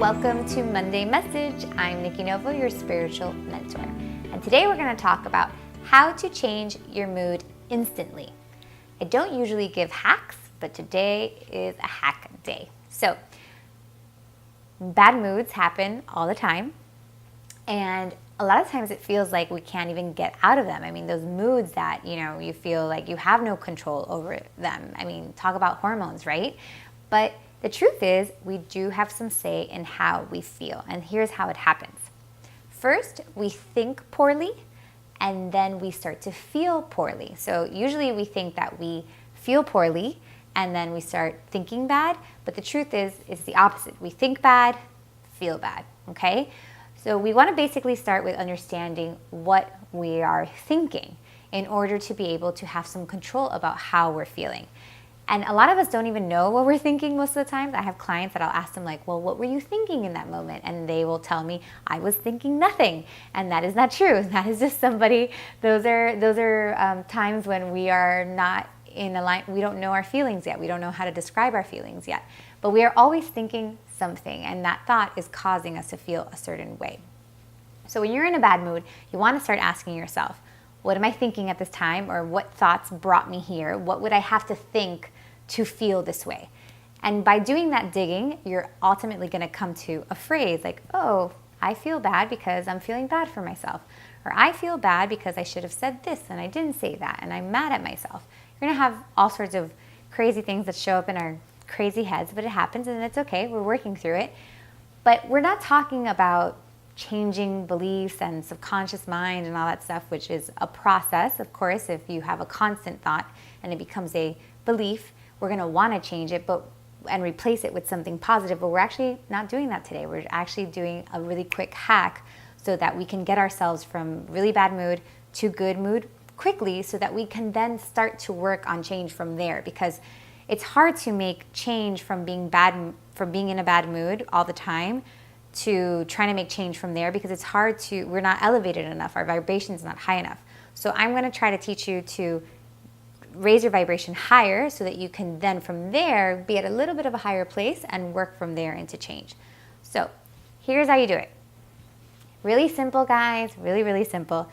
welcome to Monday Message. I'm Nikki Novo, your spiritual mentor. And today we're going to talk about how to change your mood instantly. I don't usually give hacks, but today is a hack day. So, bad moods happen all the time. And a lot of times it feels like we can't even get out of them. I mean, those moods that, you feel like you have no control over them. I mean, talk about hormones, right? But the truth is, we do have some say in how we feel. And here's how it happens. First, we think poorly, and then we start to feel poorly. So usually we think that we feel poorly, and then we start thinking bad. But the truth is, it's the opposite. We think bad, feel bad, okay? So we want to basically start with understanding what we are thinking in order to be able to have some control about how we're feeling. And a lot of us don't even know what we're thinking most of the time. I have clients that I'll ask them like, well, what were you thinking in that moment? And they will tell me, I was thinking nothing. And that is not true. That is just somebody, those are times when we are not in alignment. We don't know our feelings yet. We don't know how to describe our feelings yet. But we are always thinking something, and that thought is causing us to feel a certain way. So when you're in a bad mood, you want to start asking yourself, what am I thinking at this time? Or what thoughts brought me here? What would I have to think to feel this way? And by doing that digging, you're ultimately going to come to a phrase like, oh, I feel bad because I'm feeling bad for myself. Or I feel bad because I should have said this and I didn't say that and I'm mad at myself. You're going to have all sorts of crazy things that show up in our crazy heads, but it happens and it's okay. We're working through it. But we're not talking about changing beliefs and subconscious mind and all that stuff, which is a process. Of course, if you have a constant thought and it becomes a belief, we're going to want to change it and replace it with something positive. But we're actually not doing that today. We're actually doing a really quick hack so that we can get ourselves from really bad mood to good mood quickly, so that we can then start to work on change from there. Because it's hard to make change from being in a bad mood all the time to trying to make change from there, because it's hard we're not elevated enough. Our vibration's not high enough. So I'm going to try to teach you to raise your vibration higher so that you can then from there be at a little bit of a higher place and work from there into change. So here's how you do it. Really simple, guys, really, really simple.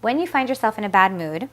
When you find yourself in a bad mood,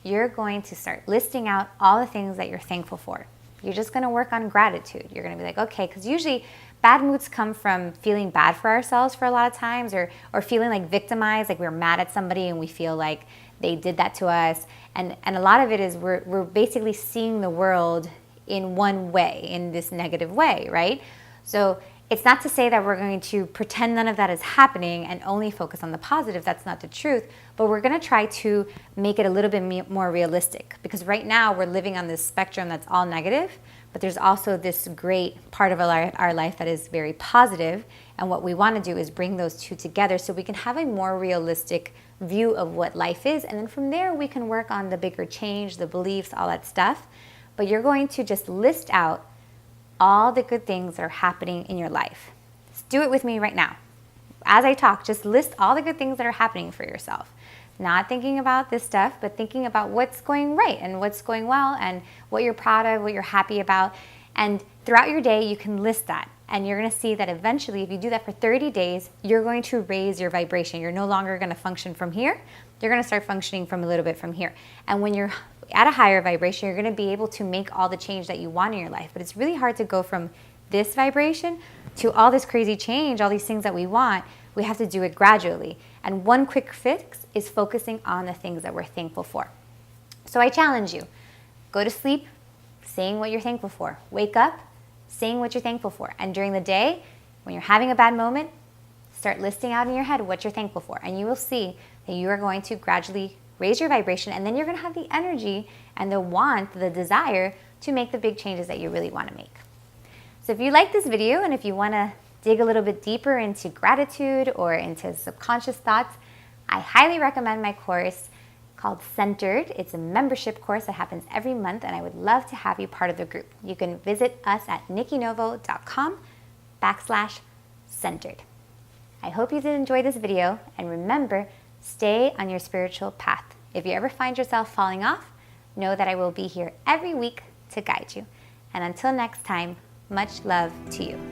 you're going to start listing out all the things that you're thankful for. You're just going to work on gratitude. You're going to be like, okay, because usually bad moods come from feeling bad for ourselves for a lot of times, or feeling like victimized, like we're mad at somebody and we feel like they did that to us. And a lot of it is we're basically seeing the world in one way, in this negative way, right? So it's not to say that we're going to pretend none of that is happening and only focus on the positive. That's not the truth. But we're going to try to make it a little bit more realistic, because right now we're living on this spectrum that's all negative, but there's also this great part of our life that is very positive. And what we want to do is bring those two together so we can have a more realistic view of what life is. And then from there, we can work on the bigger change, the beliefs, all that stuff. But you're going to just list out all the good things that are happening in your life. Just do it with me right now. As I talk, just list all the good things that are happening for yourself. Not thinking about this stuff, but thinking about what's going right and what's going well and what you're proud of, what you're happy about. And throughout your day, you can list that. And you're going to see that eventually, if you do that for 30 days, you're going to raise your vibration. You're no longer going to function from here. You're going to start functioning from a little bit from here. And when you're at a higher vibration, you're going to be able to make all the change that you want in your life. But it's really hard to go from this vibration to all this crazy change, all these things that we want. We have to do it gradually. And one quick fix is focusing on the things that we're thankful for. So I challenge you, go to sleep saying what you're thankful for. Wake up saying what you're thankful for. And during the day, when you're having a bad moment, start listing out in your head what you're thankful for. And you will see that you are going to gradually raise your vibration, and then you're going to have the energy and the want, the desire to make the big changes that you really want to make. So if you like this video and if you want to dig a little bit deeper into gratitude or into subconscious thoughts, I highly recommend my course called Centered. It's a membership course that happens every month, and I would love to have you part of the group. You can visit us at nikkinovo.com/centered. I hope you did enjoy this video, and remember, stay on your spiritual path. If you ever find yourself falling off, know that I will be here every week to guide you. And until next time, much love to you.